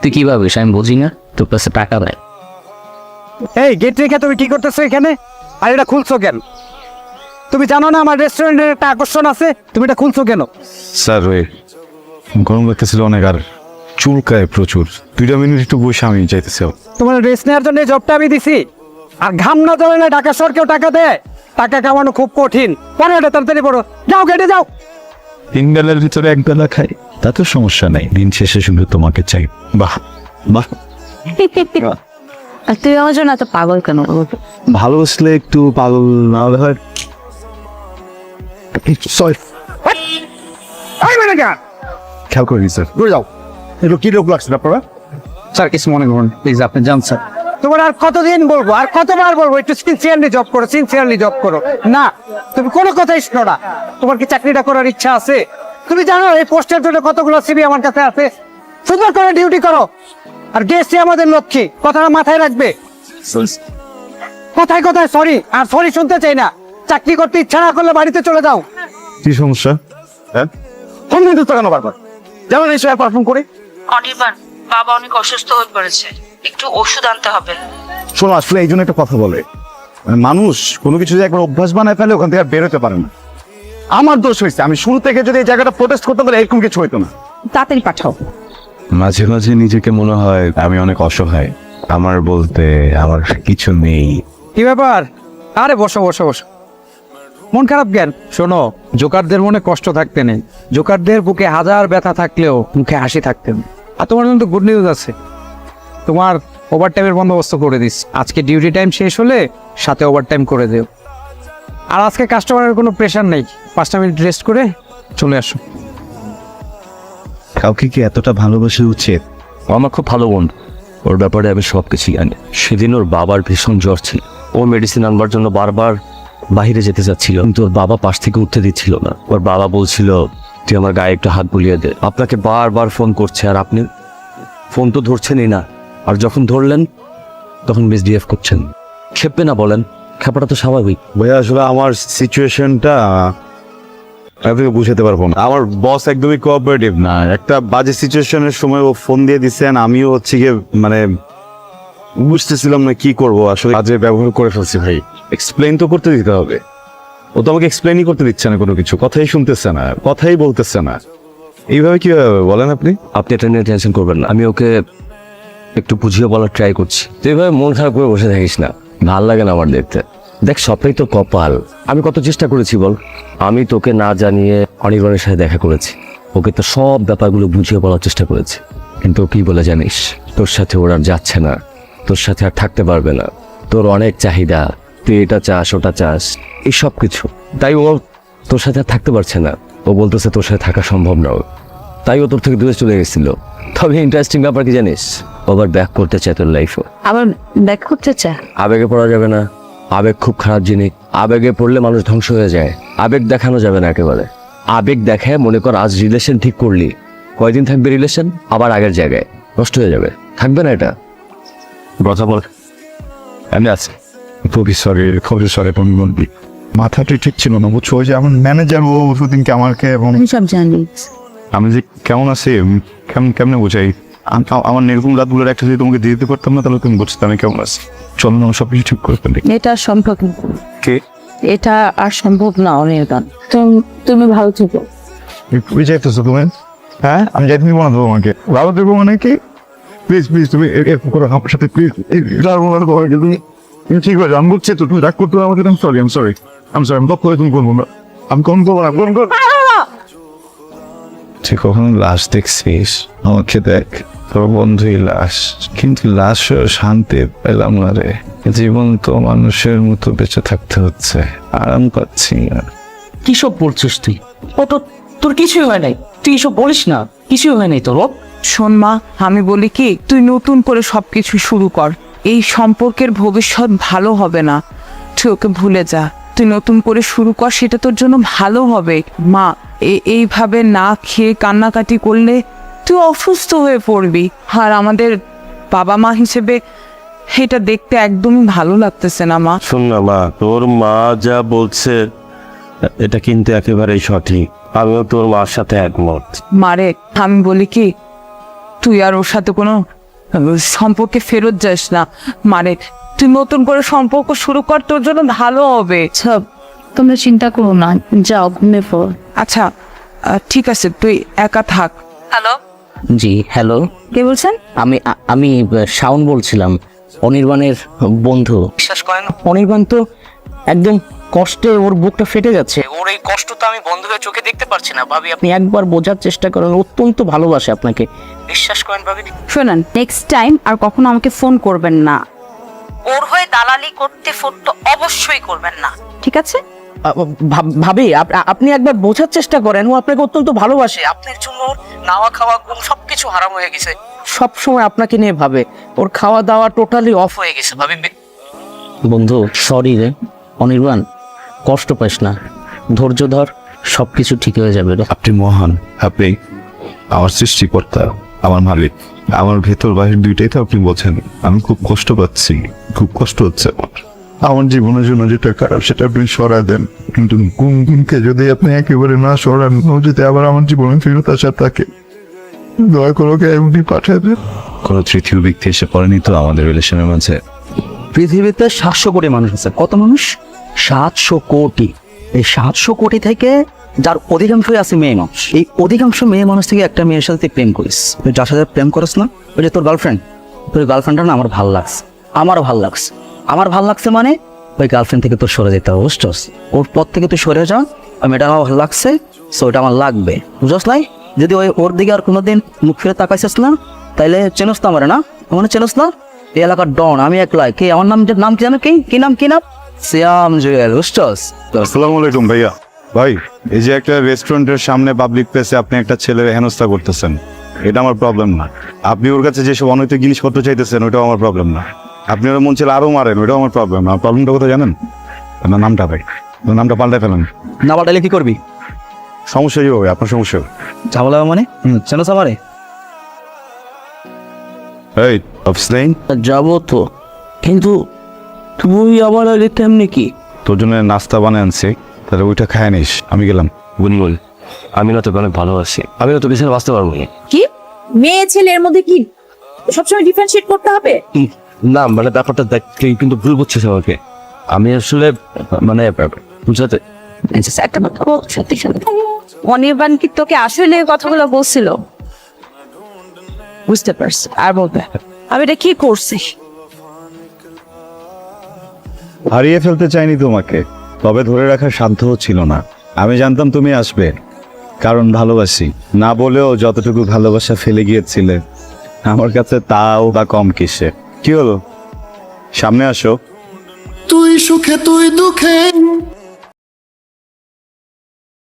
তুই কি ভাবিস আমি বুঝি না? তোর কাছে টাকা দেয়। এই গেট রেখে তুমি কি করতেছো এখানে? আর এটা খুলছো কেন? তুমি জানো না আমার রেস্টুরেন্টের একটা আকর্ষণ আছে, তুমি এটা খুলছো কেন? স্যার ওই গরম লাগতেছিল অনেক আর চুলকায় প্রচুর, 2 মিনিট একটু বসে আমি চাইতেছি। তোমার রেস্ট নেওয়ার জন্য এই জবটা আমি দিছি, আর ঘাম না ধরে না ঢাকা শহর কেউ টাকা দেয়? টাকা কামানো খুব কঠিন। পরে এটা তাড়াতাড়ি পড়ো, যাও গেটে যাও। 3 বেলার ভিতরে 1 বেলা খাই, তাতে সমস্যা নাই, দিন শেষে শুধু তোমাকে চাই। বাহ বাহ, আর তুই আমার জন্য এত পাগল কেন? ভালোবাসলে একটু পাগল না হলে হয়। সরি, এই ম্যানেজার, খেয়াল করিনি স্যার। ঘুরে যাও। এগুলো কি লোক লাগছে আপনারা? স্যার কিছু মনে করুন প্লিজ, আপনি যান স্যার। তোমার আর কতদিন বলবো, আর কতবার বলবো একটু সিনসিয়ারলি জব করো, সিনসিয়ারলি জব করো। না, তুমি কোনো কথাই শোনো না। তোমার কি চাকরিটা করার ইচ্ছা আছে? তুমি জানো এই পোস্টের জন্য কতগুলো সিভি আমার কাছে আছে। সুন্দর করে ডিউটি করো, আর গেস্টই আমাদের লক্ষ্মী, কথাটা মাথায় রাখবে। কথায় কথায় সরি, আর সরি শুনতে চাই না। চাকরি করতে ইচ্ছা না করলে বাড়িতে চলে যাও। কি সমস্যা? হ্যাঁ, ফোন দিতে কেন বারবার? যেমন এই সময় পারফর্ম করি। অনির্বাণ, বাবা অনেক অসুস্থ হয়ে পড়েছে, একটু ওষুধ আনতে হবে। শোনো, আসলে এই জন্য একটা কথা বলে, মানুষ কোনো কিছু যদি একবার অভ্যাস বানায় ফেলে ওখান থেকে আর বেরোতে পারে না। আমার দোষ হয়েছে, আমি শুরু থেকে যদি এই জায়গাটা প্রোটেস্ট করতে পারি এরকম কিছু হইতো না। তাড়াতাড়ি পাঠাও। মাঝে মাঝে নিজেকে মনে হয় আমি অনেক অসহায়, আমার বলতে আমার কিছু নেই। কি ব্যাপার? আরে বসো বসো বসো। মন খারাপ কেন? শোনো, জোকারদের মনে কষ্ট থাকতে নেই, জোকারদের বুকে হাজার ব্যথা থাকলেও মুখে হাসি থাকতেন। আর তোমার জন্য তো গুড নিউজ আছে, তোমার ওভারটাইমের বন্দোবস্ত করে দিস। আজকে ডিউটি টাইম শেষ হলে সাথে ওভারটাইম করে দিও। আর আজকে কাস্টমারের কোনো প্রেশার নেই, 5টা মিনিট রেস্ট করে চলে আসো। কাউকে কি এতটা ভালোবাসা উচিত? আমার খুব ভালো বন্ধু, ওর ব্যাপারে আমি সব কিছু জানি। সেদিন ওর বাবার ভীষণ জ্বর ছিল, ও মেডিসিন আনবার জন্য বারবার বাইরে যেতে চাচ্ছিল, কিন্তু ওর বাবা পাশ থেকে উঠতে দিচ্ছিল না। ওর বাবা বলছিল তুই আমার গায়ে একটু হাত বুলিয়ে দে। আপনাকে বারবার ফোন করছে আর আপনি ফোন তো ধরছেনই না, আর যখন ধরলেন তখন মিসবিহেভ করছেন। খেপবে না বলেন? খেপাটা তো স্বাভাবিক। ভাইয়া আসলে আমার সিচুয়েশনটা আপনাকে বুঝাতে পারবো না। আমার বস একদমই কোঅপারেটিভ না। একটা বাজে সিচুয়েশনের সময় ও ফোন দিয়ে দিচ্ছেন, আমিও হচ্ছে গিয়ে মানে বুঝতেছিলাম না কি করব। আসলে বাজে ব্যবহার করে ফেলছি ভাই। এক্সপ্লেইন তো করতে দিতে হবে, ও তো আমাকে এক্সপ্লেইনই করতে দিচ্ছে না, কোনো কিছু কথাই শুনতেছে না, কথাই বলতেছে না। এইভাবে কিভাবে বলেন আপনি? আপনি এটা নিয়ে টেনশন করবেন না, আমি ওকে একটু বুঝিয়ে বলার ট্রাই করছি। তুই এভাবে মন খারাপ করে বসে থাকিস না, ভাল লাগে না আমার দেখতে। দেখ, সবটাই তো কপাল। আমি কত চেষ্টা করেছি বল, আমি তোকে না জানিয়ে অনির্বাণের সাথে দেখা করেছি, ওকে তো সব ব্যাপারগুলো বুঝিয়ে বলার চেষ্টা করেছি, কিন্তু ও কি বলে জানিস? তোর সাথে ওর আর যাচ্ছে না, তোর সাথে আর থাকতে পারবে না, তোর অনেক চাহিদা, তুই এটা চাস ওটা চাস, এই সব কিছু। তাই ও তোর সাথে আর থাকতে পারছে না, ও বলতেছে তোর সাথে থাকা সম্ভব না, তাই ও তোর থেকে দূরে চলে গেছিল। তবে ইন্টারেস্টিং ব্যাপার কি জানিস, ওভার ব্যাক করতে চায় তোর লাইফও। আবার ব্যাক করতে চায়? আবেগে পড়া যাবে না, আবেগ খুব খারাপ জিনিস। আবেগে পড়লে মানুষ ধ্বংস হয়ে যায়। আবেগ দেখানো যাবে না একেবারে। আবেগ দেখায়, মনে কর আজ রিলেশন ঠিক করলি, কয়দিন থাকবে রিলেশন, আবার আগের জায়গায় নষ্ট হয়ে যাবে, থাকবে না এটা। কথা বল। আমি আছি, খুবই সরি, খুবই সরি বন্ধু, মাথাটা ঠিক ছিল না বুঝছো। ওই যে আমার ম্যানেজার ও সেদিনকে আমাকে এবং আমি সব জানি। আমি যে কেমন আছি কেমনে বোঝাই, আমার এরকম রাতগুলোর একটা যদি তোমাকে দিয়ে দিতে পারতাম না তাহলে তুমি বুঝতে আমি কেমন আছি। চলো না, সব কিছু ঠিক করে ফেলি। এটা সম্ভব না, কে? এটা আর সম্ভব না অনির্বাণ। তুমি ভালো থেকো। তুমি যাইতেছো তুমি? হ্যাঁ, আমি যাইতে দিব না তো তোমাকে। ভালো দেবো মানে কি? প্লিজ প্লিজ তুমি এরকম করো আমার সাথে, প্লিজ। তুমি ঠিক আছে, আমি বলছি তো তুমি রাগ করতে আমাকে। আমি সরি, আমি কখন করে তুমি করবো না, আমি কখন করবো না, কখন করবো। তুই কখনো লাশ দেখছিস? আমাকে দেখ, তোর বন্ধুই লাশ, কিন্তু লাশ শান্তি পেলাম না রে। জীবন তো মানুষের মতো বেঁচে থাকতে হচ্ছে, আরাম পাচ্ছি না। কি সব বলছিস তুই? ও তো তোর কিছুই হয় নাই, তুই এসব বলিস না, কিছুই হয় নাই তোর। শোন মা, আমি বলি কি, তুই নতুন করে সবকিছু শুরু কর। এই সম্পর্কের ভবিষ্যৎ ভালো হবে না, তুই ওকে ভুলে যা। তুই নতুন করে শুরু কর, সেটা তোর জন্য ভালো হবে। মা, এইভাবে না খেয়ে কান্নাকাটি করলে তুই অসুস্থ হয়ে পড়বি। আর আমাদের বাবা মা হিসেবে এটা দেখতে একদমই ভালো লাগতেছে না মা। শোন না মা, তোর মা যা বলছে এটা কিন্তু একেবারেই সঠিক, আমিও তোর মার সাথে একমত। মারে, আমি বলি কি, তুই আর ওর সাথে কোনো সম্পর্কে ফেরত যাস না। মানে তুই নতুন করে সম্পর্ক শুরু কর, তোর জন্য ভালো হবে। আচ্ছা তোমরা চিন্তা করো না, যাও ঘুমে পড়ো। আচ্ছা ঠিক আছে, তুই একা থাক। হ্যালো, জি হ্যালো, কে বলছেন? আমি শাওন বলছিলাম, অনির্বাণের বন্ধু। বিশ্বাস করেন, অনির্বাণ তো একদম কষ্টে ওর বুকটা ফেটে যাচ্ছে। ওর এই কষ্ট তো আমি বন্ধ হয়ে চোখে দেখতে পারছি না। ভাবি আপনি একবার বোঝার চেষ্টা করেন, অত্যন্ত ভালোবাসে আপনাকে। বিশ্বাস করেন ভাবি। শোনেন, নেক্সট টাইম আর কখনো আমাকে ফোন করবেন না, ওর হয়ে দালালি করতে ফোন তো অবশ্যই করবেন না। ঠিক আছে? ভাবি আপনি একবার বোঝার চেষ্টা করেন, ও আপনাকে অত্যন্ত ভালোবাসে। আপনার জন্য ওর নাওয়া খাওয়া ঘুম সবকিছু হারাম হয়ে গেছে। সব সময় আপনাকে নিয়ে ভাবে, ওর খাওয়া দাওয়া টোটালি অফ হয়ে গেছে ভাবি। বন্ধু সরি রে অনির্বাণ, কষ্ট পাইস না, ধৈর্য ধর, সবকিছু ঠিক হয়ে যাবে রে। আপনি মহান, আপনি আমার সৃষ্টিকর্তা, আমার মালিক, আমার ভেতর বাহির দুইটাই তো আপনি বোঝেন। আমি খুব কষ্ট পাচ্ছি, খুব কষ্ট হচ্ছে আমার জীবনের জন্য যেটা খারাপ সেটা আপনি সরাই দেন, কিন্তু গুনগুনকে যদি আপনি একেবারে না সরান, ও যদি আবার আমার জীবনে ফেরত আসা থাকে, দয়া করে ওকে এমনি পাঠিয়ে দেন। কোনো তৃতীয় ব্যক্তি এসে পড়েনি তো আমাদের রিলেশনের মাঝে? পৃথিবীতে 700 কোটি মানুষ আছে। কত মানুষ? 700 কোটি। এই 700 কোটি থেকে যার অধিকাংশই আছে মেয়ে মানুষ। এই অধিকাংশ মেয়ে মানুষ থেকে একটা মেয়ের সাথে তুই প্রেম করিস। তুই যার সাথে প্রেম করিস না, ওই যে তোর গার্লফ্রেন্ড, তোর গার্লফ্রেন্ডটা না আমার ভাল লাগছে, আমারও ভাল লাগছে। আমার ভাল লাগছে মানে ওই গার্লফ্রেন্ড থেকে তোর সরে যেতে হবে, বুঝছস? ওর পর থেকে তুই সরে যা। আমি এটা আমার ভালো লাগছে, সো এটা আমার লাগবে, বুঝছস নাই? যদি ওই ওর দিকে আর কোনোদিন মুখ ফিরে তাকাইছিস না, তাইলে চেনস না আমারে? না মানে চেনস না? এই এলাকার ডন আমি একলাই। কে আমার নাম কি জানো? কি নাম শ্যাম জুয়েল, বুঝছস? আসসালামু আলাইকুম ভাইয়া। ভাই, এই যে একটা রেস্টুরেন্টের সামনে পাবলিক প্লেসে আপনি একটা ছেলের হেনস্থা করতেছেন, এটা আমার প্রবলেম না। আপনি ওর কাছে যেসব অনৈতিক জিনিসপত্র চাইতেছেন, ওইটাও আমার প্রবলেম না। আপনি ওর মন ছেলে আরো মারেন, ওইটাও আমার প্রবলেম না। প্রবলেমটা কোথায় জানেন? আপনার নামটা ভাই, আপনার নামটা পাল্টাই ফেলেন। না পাল্টাইলে কি করবি? সমস্যা কি হবে? আপনার সমস্যা হবে। ঝামেলা মানে চেনস আমারে? এই অফিস নেই? যাবো তো, কিন্তু তুই আবার আগে কেমনি কি? তোর জন্য নাস্তা বানিয়ে আনছি, তাহলে ওইটা খায় নিস। আমি গেলাম। গুনগুন, আমি না তোকে অনেক ভালোবাসি, আমি না তোকে ছেড়ে বাঁচতে পারবো না। কি মেয়ে ছেলের মধ্যে কি সবসময় ডিফারেন্সিয়েট করতে হবে? না মানে ব্যাপারটা দেখ, তুই কিন্তু ভুল বুঝছিস আমাকে। আমি আসলে মানে বুঝাতে একটা কথা বল, সত্যি সত্যি অনির্বাণ কি তোকে আসলে কথাগুলো বলছিল? বুঝতে পারছি, আর বলবে আমি এটা কি করছি? হারিয়ে ফেলতে চাইনি তোমাকে, তবে ধরে রাখার সাধ্যও ছিল না। আমি জানতাম তুমি আসবে, কারণ ভালোবাসি। না বলেও যতটুকু ভালোবাসা ফেলে গিয়েছিলে আমার কাছে তাও বা কম কিসে। কি হলো, সামনে আসো। তুই সুখে তুই দুঃখে